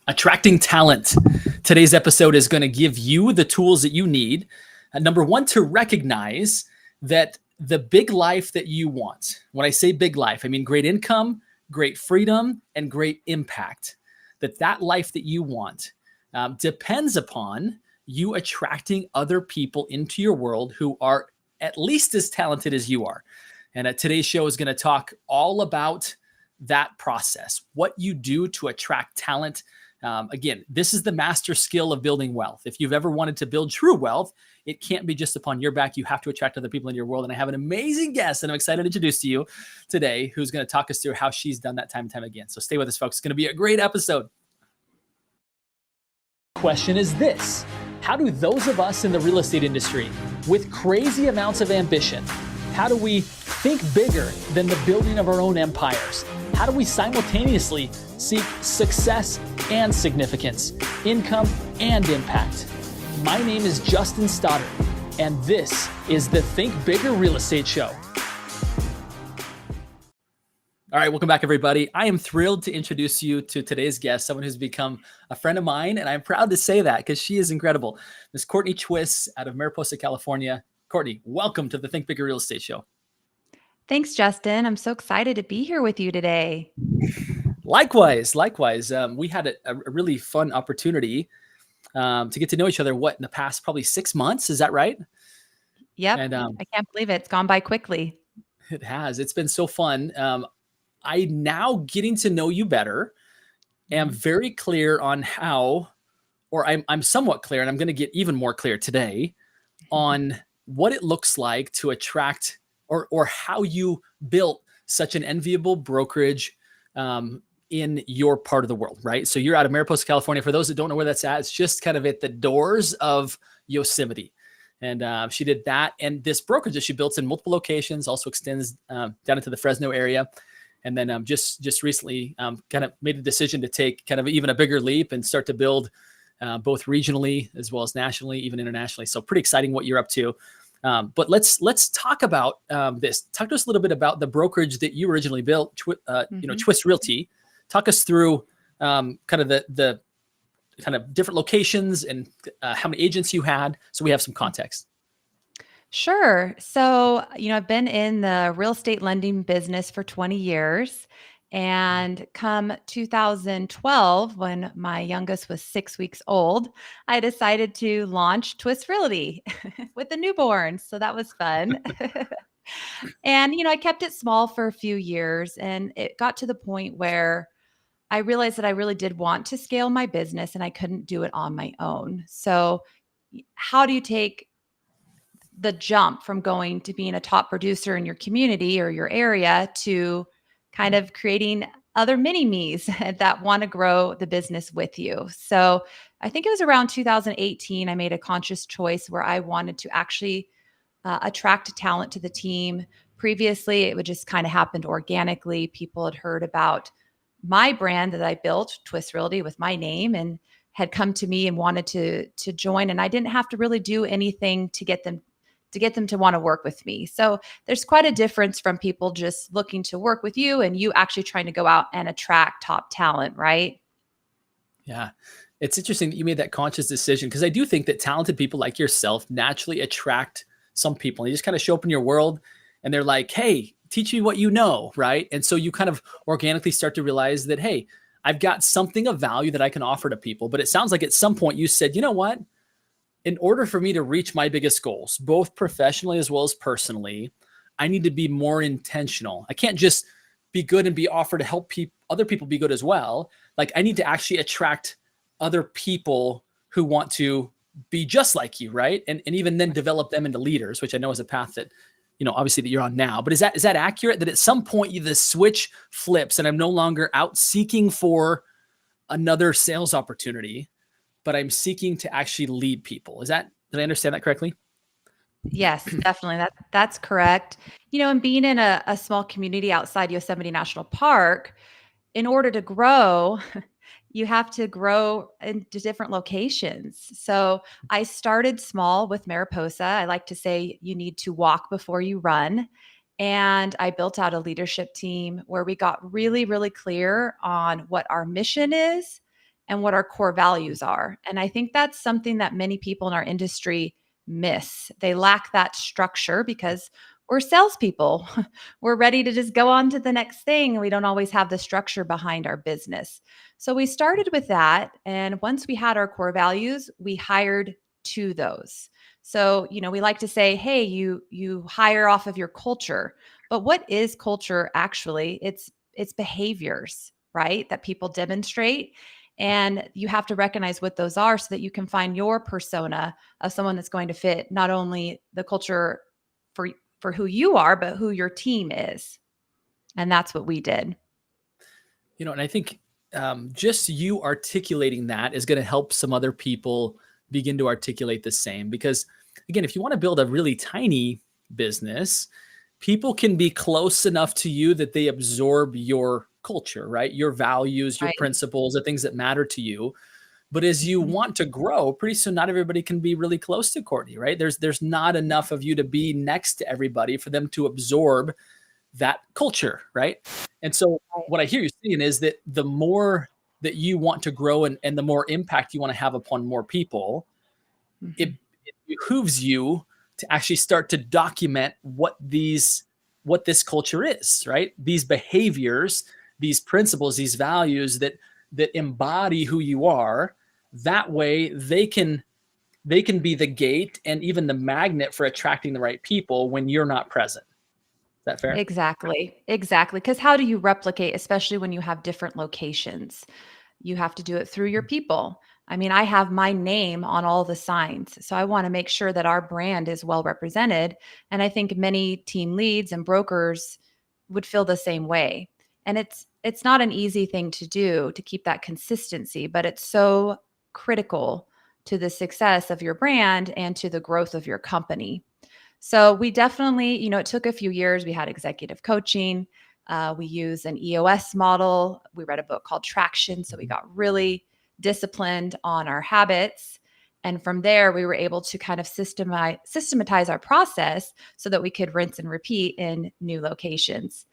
Attracting talent. Today's episode is going to give you the tools that you need. Number one, to recognize that the big life that you want, when I say big life, I mean great income, great freedom, and great impact. That life that you want depends upon you attracting other people into your world who are at least as talented as you are. And today's show is going to talk all about that process, what you do to attract talent. Again, this is the master skill of building wealth. If you've ever wanted to build true wealth, it can't be just upon your back. You have to attract other people in your world. And I have an amazing guest that I'm excited to introduce to you today, who's going to talk us through how she's done that time and time again. So stay with us, folks. It's going to be a great episode. Question is this: how do those of us in the real estate industry with crazy amounts of ambition, how do we think bigger than the building of our own empires? How do we simultaneously seek success and significance, income and impact? My name is Justin Stoddard, and this is the Think Bigger Real Estate Show. All right, welcome back, everybody. I am thrilled to introduce you to today's guest, someone who's become a friend of mine, and I'm proud to say that because she is incredible. Ms. Courtney Twiss out of Mariposa, California. Courtney, welcome to the Think Bigger Real Estate Show. Thanks, Justin. I'm so excited to be here with you today. Likewise. We had a really fun opportunity to get to know each other, in the past probably 6 months. Is that right? Yep. And I can't believe it. It's gone by quickly. It has. It's been so fun. I now, getting to know you better, am very clear on how, or I'm somewhat clear, and I'm going to get even more clear today on what it looks like to attract or how you built such an enviable brokerage in your part of the world, right? So you're out of Mariposa, California. For those that don't know where that's at, it's just kind of at the doors of Yosemite. And she did that. And this brokerage that she built in multiple locations also extends down into the Fresno area. And then just recently kind of made a decision to take kind of even a bigger leap and start to build both regionally as well as nationally, even internationally. So pretty exciting what you're up to. But let's talk about this. Talk to us a little bit about the brokerage that you originally built, Twiss Realty. Talk us through kind of the kind of different locations and how many agents you had, so we have some context. Sure. So, I've been in the real estate lending business for 20 years. And come 2012, when my youngest was 6 weeks old, I decided to launch Twiss Realty with a newborn. So that was fun. And, I kept it small for a few years, and it got to the point where I realized that I really did want to scale my business and I couldn't do it on my own. So how do you take the jump from going to being a top producer in your community or your area to kind of creating other mini-me's that want to grow the business with you? So I think it was around 2018, I made a conscious choice where I wanted to actually attract talent to the team. Previously, it would just kind of happened organically. People had heard about my brand that I built, Twiss Realty, with my name, and had come to me and wanted to join. And I didn't have to really do anything to get them to want to work with me. So there's quite a difference from people just looking to work with you and you actually trying to go out and attract top talent, right? Yeah. It's interesting that you made that conscious decision, because I do think that talented people like yourself naturally attract some people. They just kind of show up in your world and they're like, hey, teach me what you know, right? And so you kind of organically start to realize that, hey, I've got something of value that I can offer to people. But it sounds like at some point you said, you know what? In order for me to reach my biggest goals, both professionally as well as personally, I need to be more intentional. I can't just be good and be offered to help other people be good as well. Like, I need to actually attract other people who want to be just like you, right? And even then develop them into leaders, which I know is a path that, obviously that you're on now. But is that accurate, that at some point the switch flips and I'm no longer out seeking for another sales opportunity, but I'm seeking to actually lead people? Did I understand that correctly? Yes, definitely. That's correct. And being in a small community outside Yosemite National Park, in order to grow, you have to grow into different locations. So I started small with Mariposa. I like to say you need to walk before you run. And I built out a leadership team where we got really, really clear on what our mission is and what our core values are. And I think that's something that many people in our industry miss. They lack that structure because we're salespeople. We're ready to just go on to the next thing. We don't always have the structure behind our business. So we started with that. And once we had our core values, we hired to those. So, we like to say, hey, you hire off of your culture. But what is culture actually? It's behaviors, right? That people demonstrate. And you have to recognize what those are so that you can find your persona of someone that's going to fit not only the culture for who you are, but who your team is. And that's what we did. And I think just you articulating that is going to help some other people begin to articulate the same. Because again, if you want to build a really tiny business, people can be close enough to you that they absorb your culture, right? Your values, your Right. principles, the things that matter to you. But as you Mhm. want to grow, pretty soon not everybody can be really close to Courtney, right? There's not enough of you to be next to everybody for them to absorb that culture, right? And so Right. what I hear you saying is that the more that you want to grow and the more impact you want to have upon more people, it, Mhm. it behooves you to actually start to document what this culture is, right? These behaviors, these principles, these values that embody who you are. That way they can be the gate and even the magnet for attracting the right people when you're not present. Is that fair? Exactly. Exactly. Because how do you replicate, especially when you have different locations? You have to do it through your people. I mean, I have my name on all the signs. So I want to make sure that our brand is well represented. And I think many team leads and brokers would feel the same way. And it's not an easy thing to do to keep that consistency, but it's so critical to the success of your brand and to the growth of your company. So we definitely, it took a few years. We had executive coaching. We use an EOS model. We read a book called Traction. So we Mhm. got really disciplined on our habits. And from there, we were able to kind of systematize our process so that we could rinse and repeat in new locations.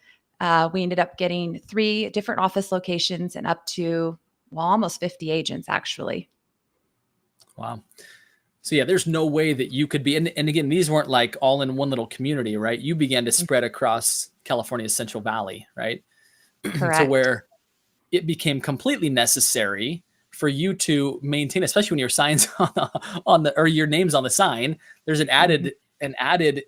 We ended up getting 3 different office locations and up to, well, almost 50 agents, actually. Wow. So yeah, there's no way that you could be, and again, these weren't like all in one little community, right? You began to Mm. spread across California's Central Valley, right? To Correct. where it became completely necessary for you to maintain, especially when your signs on the or your name's on the sign. There's Mhm. an added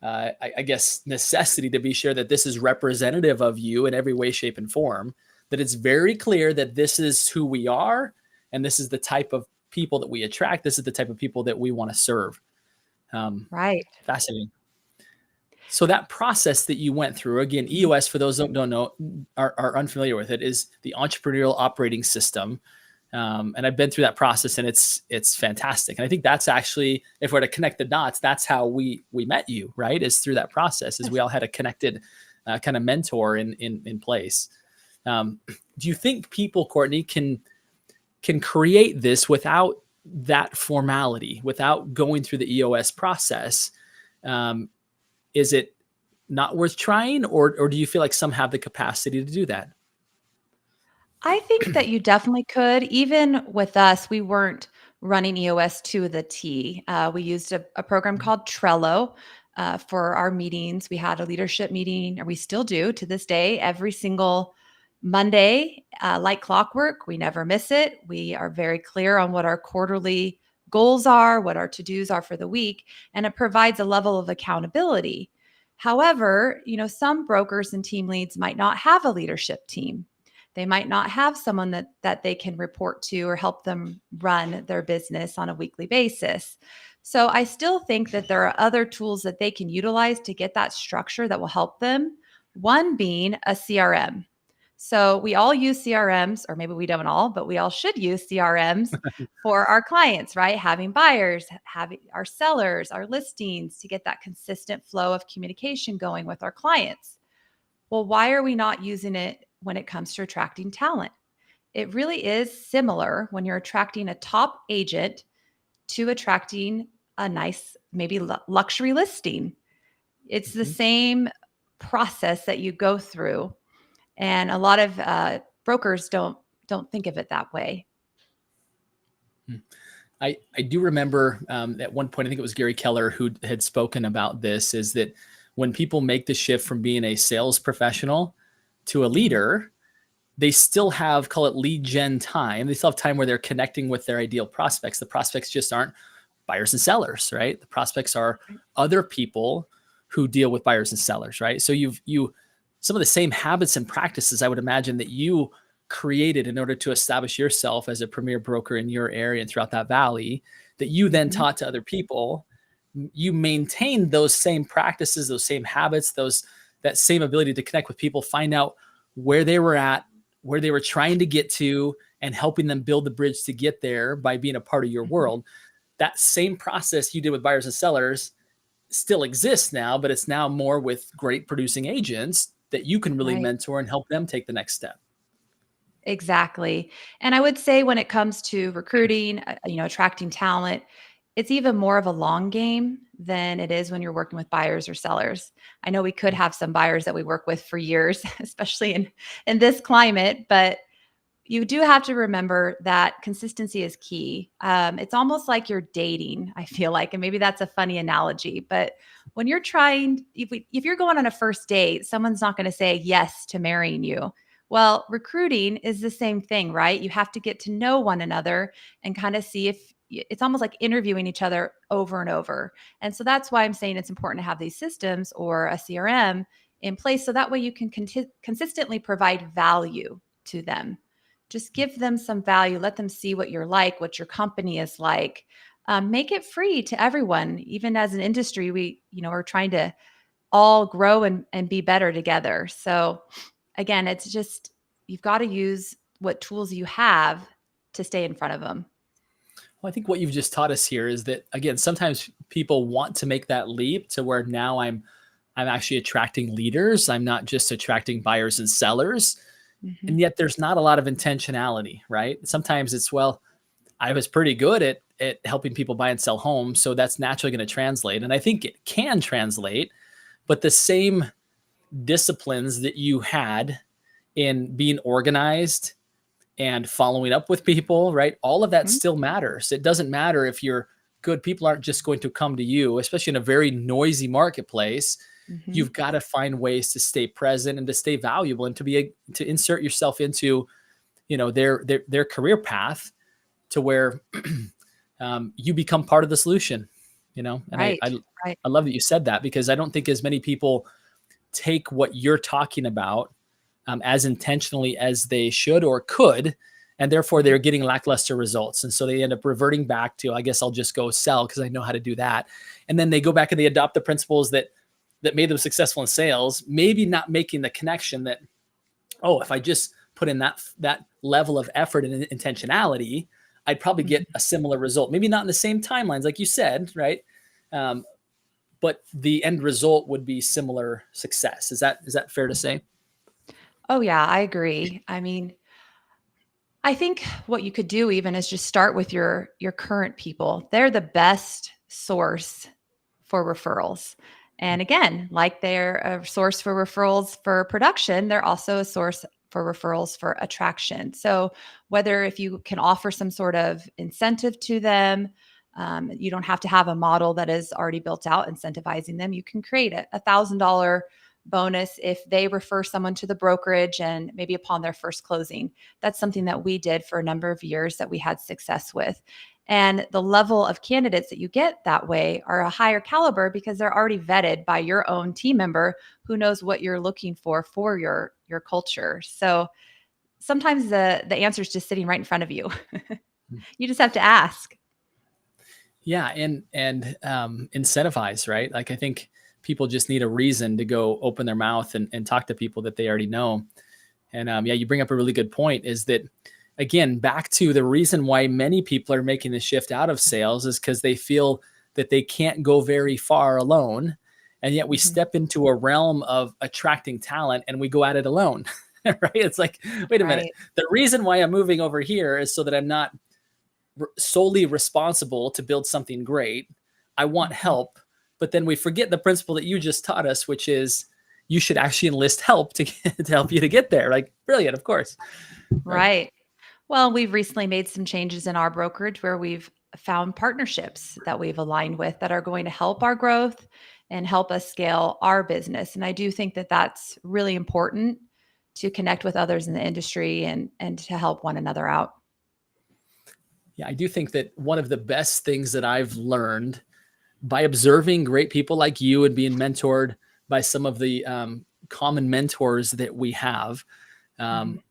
I guess necessity to be sure that this is representative of you in every way, shape, and form. That it's very clear that this is who we are, and this is the type of people that we attract. This is the type of people that we want to serve. Um, Right. Fascinating. So that process that you went through, again, EOS, for those that don't know, are unfamiliar with it, is the entrepreneurial operating system. And I've been through that process, and it's fantastic. And I think that's actually, if we're to connect the dots, that's how we met you, right? Is through that process, is we all had a connected kind of mentor in place. Do you think people, Courtney, can create this without that formality, without going through the EOS process? Um, is it not worth trying, or do you feel like some have the capacity to do that? I think that you definitely could. Even with us, we weren't running EOS to the T. We used a program called Trello for our meetings. We had a leadership meeting, or we still do to this day, every single Monday, like clockwork. We never miss it. We are very clear on what our quarterly goals are, what our to dos are for the week, and it provides a level of accountability. However, some brokers and team leads might not have a leadership team. They might not have someone that they can report to or help them run their business on a weekly basis. So I still think that there are other tools that they can utilize to get that structure that will help them. One being a CRM. So we all use CRMs, or maybe we don't all, but we all should use CRMs for our clients, right? Having buyers, having our sellers, our listings to get that consistent flow of communication going with our clients. Well, why are we not using it when it comes to attracting talent? It really is similar when you're attracting a top agent to attracting a nice, maybe luxury listing. It's the Mhm. same process that you go through. And a lot of brokers don't think of it that way. I do remember at one point, I think it was Gary Keller who had spoken about this, is that when people make the shift from being a sales professional to a leader, they still have, call it lead gen time. They still have time where they're connecting with their ideal prospects. The prospects just aren't buyers and sellers, right? The prospects are other people who deal with buyers and sellers, right? So some of the same habits and practices I would imagine that you created in order to establish yourself as a premier broker in your area and throughout that valley, that you then taught to other people, you maintain those same practices, those same habits, that same ability to connect with people, find out where they were at, where they were trying to get to, and helping them build the bridge to get there by being a part of your world. That same process you did with buyers and sellers still exists now, but it's now more with great producing agents that you can really mentor and help them take the next step. Exactly. And I would say when it comes to recruiting, attracting talent, it's even more of a long game than it is when you're working with buyers or sellers. I know we could have some buyers that we work with for years, especially in this climate, but you do have to remember that consistency is key. It's almost like you're dating, I feel like, and maybe that's a funny analogy, but when you're if you're going on a first date, someone's not going to say yes to marrying you. Well, recruiting is the same thing, right? You have to get to know one another and kind of see if it's almost like interviewing each other over and over. And so that's why I'm saying it's important to have these systems or a CRM in place so that way you can consistently provide value to them. Just give them some value. Let them see what you're like, what your company is like. Make it free to everyone. Even as an industry, we're trying to all grow and be better together. So again, it's just, you've got to use what tools you have to stay in front of them. Well, I think what you've just taught us here is that, again, sometimes people want to make that leap to where now I'm actually attracting leaders. I'm not just attracting buyers and sellers. And yet there's not a lot of intentionality, right? Sometimes it's, well, I was pretty good at helping people buy and sell homes, so that's naturally going to translate. And I think it can translate, but the same disciplines that you had in being organized and following up with people, right? All of that still matters. It doesn't matter if you're good. People aren't just going to come to you, especially in a very noisy marketplace. You've got to find ways to stay present and to stay valuable and to insert yourself into, their career path to where you become part of the solution, and Right. I love that you said that, because I don't think as many people take what you're talking about as intentionally as they should or could, and therefore they're getting lackluster results. And so they end up reverting back to, I guess I'll just go sell because I know how to do that. And then they go back and they adopt the principles that made them successful in sales, maybe not making the connection that, if I just put in that level of effort and intentionality, I'd probably get a similar result. Maybe not in the same timelines, like you said, right? But the end result would be similar success. Is that fair to say? Oh yeah, I agree. I mean, I think what you could do even is just start with your current people. They're the best source for referrals. And again, like they're a source for referrals for production, they're also a source for referrals for attraction. So whether if you can offer some sort of incentive to them, you don't have to have a model that is already built out incentivizing them. You can create a $1,000 bonus if they refer someone to the brokerage and maybe upon their first closing. That's something that we did for a number of years that we had success with. And the level of candidates that you get that way are a higher caliber because they're already vetted by your own team member who knows what you're looking for your culture. So sometimes the answer is just sitting right in front of you. You just have to ask. Yeah, and incentivize, right? Like I think people just need a reason to go open their mouth and talk to people that they already know. And you bring up a really good point, is that, again, back to the reason why many people are making the shift out of sales is because they feel that they can't go very far alone. And yet we step into a realm of attracting talent and we go at it alone, right? It's like, wait a minute. The reason why I'm moving over here is so that I'm not solely responsible to build something great. I want help. But then we forget the principle that you just taught us, which is you should actually enlist help to help you to get there. Like, brilliant, of course. Right. Well, we've recently made some changes in our brokerage where we've found partnerships that we've aligned with that are going to help our growth and help us scale our business. And I do think that that's really important to connect with others in the industry and to help one another out. Yeah, I do think that one of the best things that I've learned by observing great people like you and being mentored by some of the common mentors that we have Mhm. um,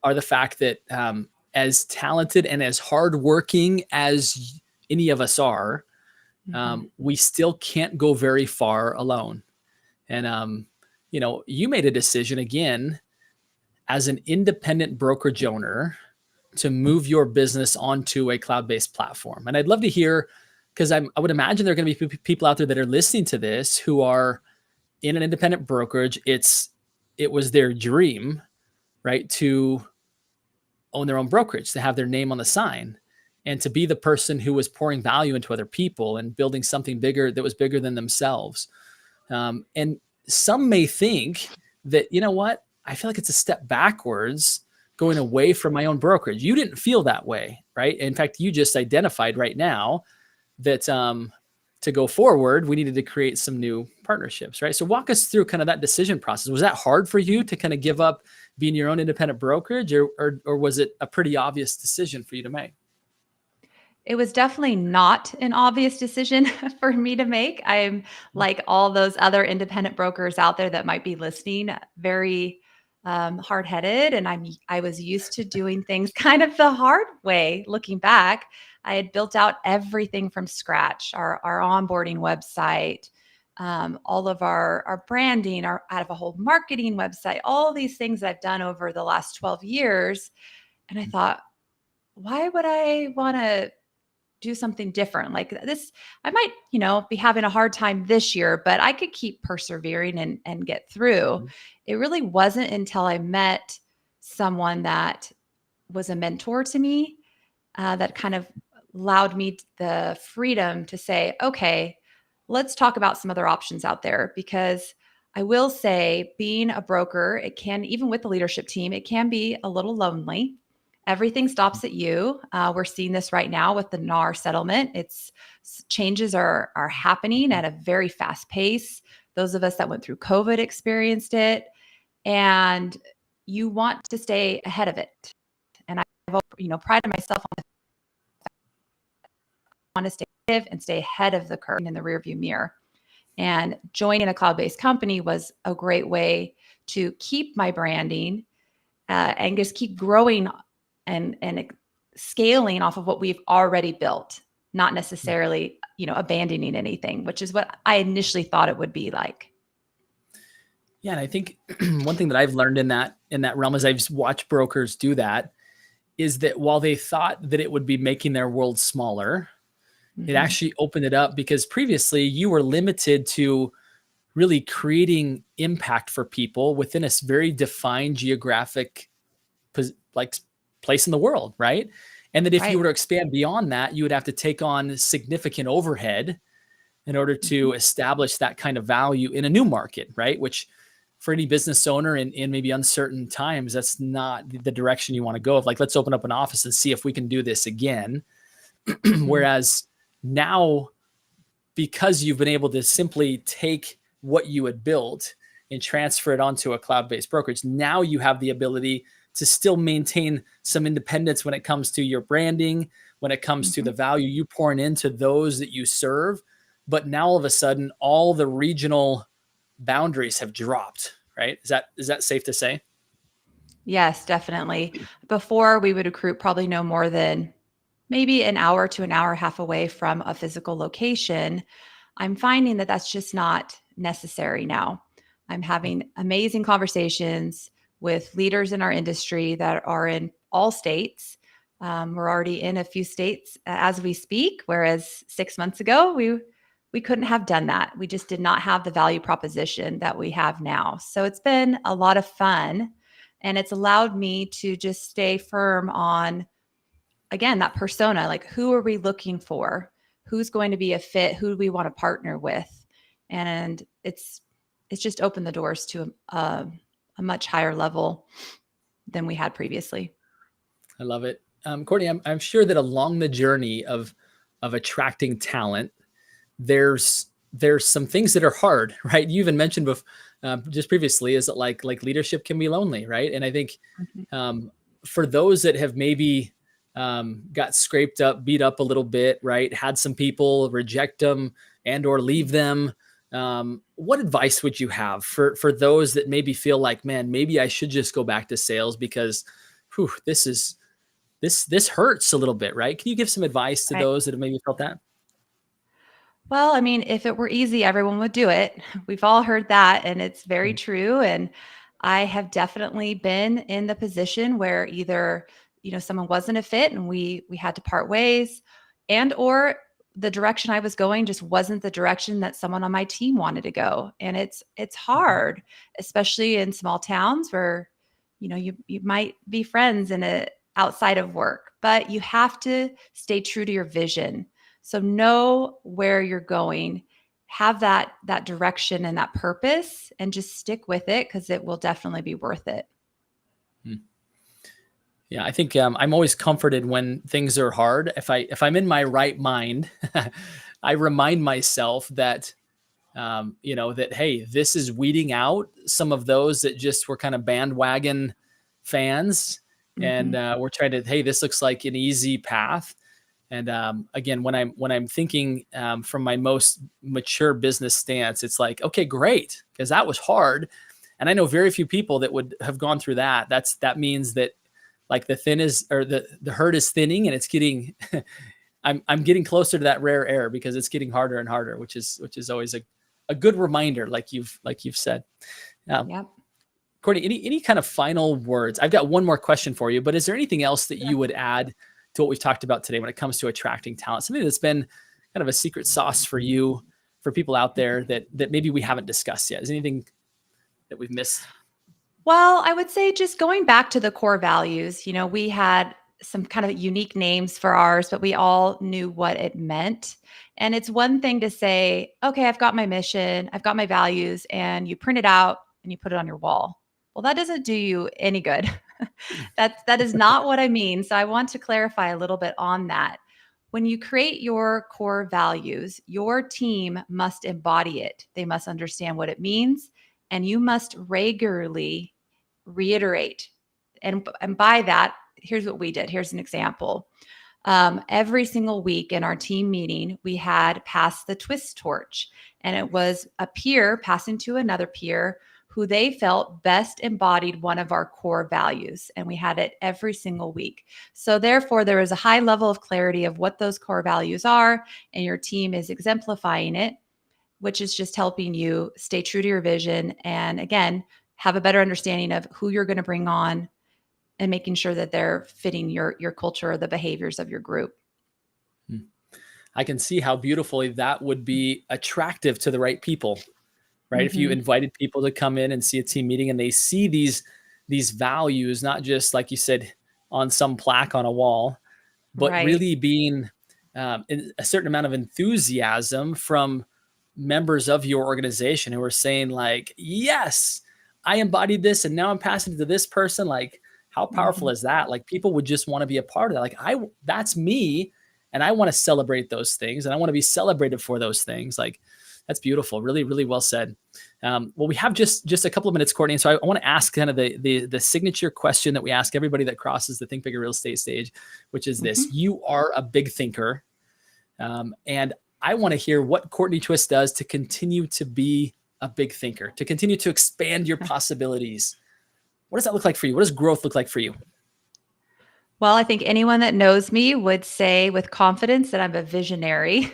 are the fact that as talented and as hardworking as any of us are, Mhm. we still can't go very far alone. And you made a decision again as an independent brokerage owner to move your business onto a cloud-based platform. And I'd love to hear, because I would imagine there are going to be people out there that are listening to this who are in an independent brokerage. It was their dream, right, to own their own brokerage, to have their name on the sign, and to be the person who was pouring value into other people and building something bigger that was bigger than themselves. And some may think that, you know what, I feel like it's a step backwards going away from my own brokerage. You didn't feel that way, right? In fact, you just identified right now that to go forward, we needed to create some new partnerships, right? So walk us through kind of that decision process. Was that hard for you to kind of give up being your own independent brokerage, or was it a pretty obvious decision for you to make? It was definitely not an obvious decision for me to make. I'm like all those other independent brokers out there that might be listening, very hard-headed, and I was used to doing things kind of the hard way. Looking back, I had built out everything from scratch: our onboarding website, all of our branding, our out of a whole marketing website, all these things I've done over the last 12 years. And I thought, why would I want to do something different like this? I might, be having a hard time this year, but I could keep persevering and get through. It really wasn't until I met someone that was a mentor to me, that kind of allowed me the freedom to say, okay, let's talk about some other options out there. Because I will say, being a broker, it can, even with the leadership team, it can be a little lonely. Everything stops at you. We're seeing this right now with the NAR settlement. It's changes are happening at a very fast pace. Those of us that went through COVID experienced it, and you want to stay ahead of it. And I've, prided myself on want to stay active and stay ahead of the curve in the rearview mirror. And joining a cloud-based company was a great way to keep my branding, and just keep growing and scaling off of what we've already built, not necessarily, abandoning anything, which is what I initially thought it would be like. Yeah, and I think one thing that I've learned in that realm as I've watched brokers do that is that while they thought that it would be making their world smaller, it Mhm. actually opened it up because previously you were limited to really creating impact for people within a very defined geographic like place in the world, right? And that if you Right. were to expand beyond that, you would have to take on significant overhead in order Mhm. to establish that kind of value in a new market, right? Which for any business owner in maybe uncertain times, that's not the direction you want to go of like, let's open up an office and see if we can do this again. Mhm. Whereas now, because you've been able to simply take what you had built and transfer it onto a cloud-based brokerage, now you have the ability to still maintain some independence when it comes to your branding, when it comes to Mhm. the value you pouring into those that you serve. But now all of a sudden, all the regional boundaries have dropped, right? Is that safe to say? Yes, definitely. Before, we would recruit probably no more than maybe an hour to an hour and a half away from a physical location. I'm finding that that's just not necessary now. I'm having amazing conversations with leaders in our industry that are in all states. We're already in a few states as we speak, whereas 6 months ago we couldn't have done that. We just did not have the value proposition that we have now. So it's been a lot of fun, and it's allowed me to just stay firm on, again, that persona. Like, who are we looking for? Who's going to be a fit? Who do we want to partner with? And it's just opened the doors to a much higher level than we had previously. I love it. Courtney, I'm sure that along the journey of attracting talent, there's some things that are hard, right? You even mentioned just previously, is that like leadership can be lonely, right? And I think Mhm. um, for those that have maybe got scraped up, beat up a little bit, right? Had some people reject them and or leave them. What advice would you have for those that maybe feel like, man, maybe I should just go back to sales because, whew, this hurts a little bit, right? Can you give some advice to Right. those that have maybe felt that? Well, I mean, if it were easy, everyone would do it. We've all heard that, and it's very Mhm. true. And I have definitely been in the position where either, someone wasn't a fit and we had to part ways, and or the direction I was going just wasn't the direction that someone on my team wanted to go. And it's Mhm. hard, especially in small towns where, you might be friends in a outside of work, but you have to stay true to your vision. So know where you're going, have that direction and that purpose, and just stick with it because it will definitely be worth it. Mm. Yeah, I think I'm always comforted when things are hard. If I'm in my right mind, I remind myself that that hey, this is weeding out some of those that just were kind of bandwagon fans, and Mhm. we're trying to, hey, this looks like an easy path. And again, when I'm thinking from my most mature business stance, it's like, okay, great, because that was hard, and I know very few people that would have gone through that. That means that like the herd is thinning, and it's getting I'm getting closer to that rare air because it's getting harder and harder, which is always a good reminder, like you've said. Now, Yep. Courtney, any kind of final words? I've got one more question for you, but is there anything else that you would add to what we've talked about today when it comes to attracting talent? Something that's been kind of a secret sauce for you, for people out there that maybe we haven't discussed yet. Is anything that we've missed? Well, I would say just going back to the core values, we had some kind of unique names for ours, but we all knew what it meant. And it's one thing to say, okay, I've got my mission, I've got my values, and you print it out and you put it on your wall. Well, that doesn't do you any good. That is not what I mean. So I want to clarify a little bit on that. When you create your core values, your team must embody it. They must understand what it means, and you must regularly reiterate. And by that, here's what we did. Here's an example. Every single week in our team meeting, we had pass the Twiss torch, and it was a peer passing to another peer who they felt best embodied one of our core values. And we had it every single week. So, therefore, there is a high level of clarity of what those core values are, and your team is exemplifying it, which is just helping you stay true to your vision. And again, have a better understanding of who you're going to bring on and making sure that they're fitting your culture or the behaviors of your group. Hmm. I can see how beautifully that would be attractive to the right people, right? If you Mm-hmm. invited people to come in and see a team meeting and they see these values, not just like you said on some plaque on a wall, but Right. really being a certain amount of enthusiasm from members of your organization who are saying like, yes, I embodied this and now I'm passing it to this person. Like, how powerful Mm-hmm. is that? Like, people would just want to be a part of that. Like, that's me, and I want to celebrate those things, and I want to be celebrated for those things. Like, that's beautiful. Really, really well said. Well, we have just a couple of minutes, Courtney. And so I want to ask kind of the signature question that we ask everybody that crosses the Think Bigger Real Estate stage, which is Mm-hmm. this: you are a big thinker, and I want to hear what Courtney Twiss does to continue to be a big thinker, to continue to expand your possibilities. What does that look like for you? What does growth look like for you? Well, I think anyone that knows me would say with confidence that I'm a visionary.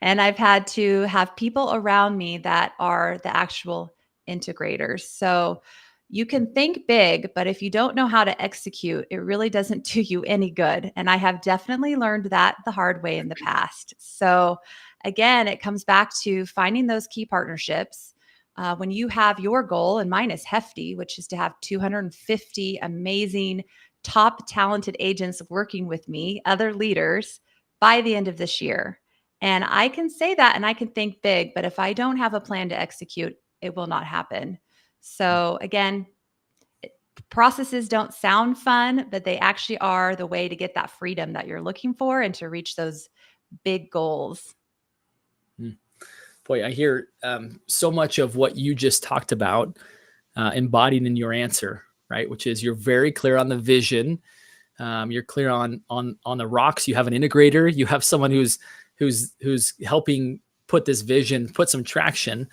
And I've had to have people around me that are the actual integrators. So you can think big, but if you don't know how to execute, it really doesn't do you any good. And I have definitely learned that the hard way in the past. So again, it comes back to finding those key partnerships. When you have your goal, and mine is hefty, which is to have 250 amazing top talented agents working with me, other leaders, by the end of this year. And I can say that and I can think big, but if I don't have a plan to execute, it will not happen. So again, processes don't sound fun, but they actually are the way to get that freedom that you're looking for and to reach those big goals. Boy, I hear so much of what you just talked about embodied in your answer, right? Which is you're very clear on the vision. You're clear on the rocks. You have an integrator. You have someone who's helping put this vision, put some traction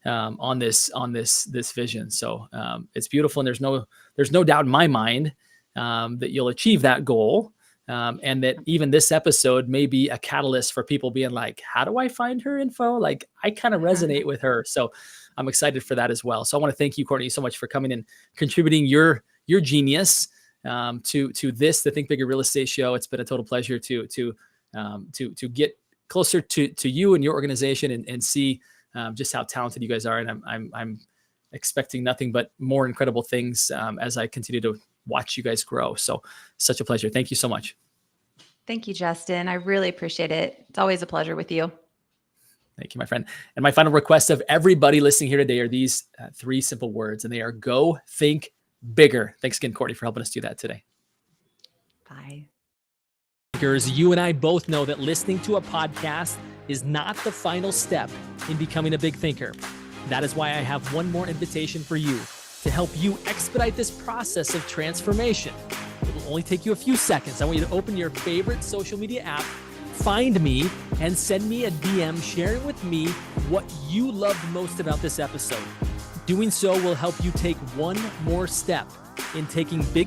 on this vision. So it's beautiful, and there's no doubt in my mind that you'll achieve that goal. And that even this episode may be a catalyst for people being like, how do I find her info? Like, I kind of resonate with her. So I'm excited for that as well. So I want to thank you, Courtney, so much for coming and contributing your genius to this, the Think Bigger Real Estate Show. It's been a total pleasure to get closer to you and your organization and see just how talented you guys are. And I'm expecting nothing but more incredible things as I continue to watch you guys grow. So such a pleasure. Thank you so much. Thank you, Justin. I really appreciate it. It's always a pleasure with you. Thank you, my friend. And my final request of everybody listening here today are these 3 simple words, and they are go think bigger. Thanks again, Courtney, for helping us do that today. Bye. You and I both know that listening to a podcast is not the final step in becoming a big thinker. That is why I have one more invitation for you to help you expedite this process of transformation. It will only take you a few seconds. I want you to open your favorite social media app, find me, and send me a DM sharing with me what you loved most about this episode. Doing so will help you take one more step in taking big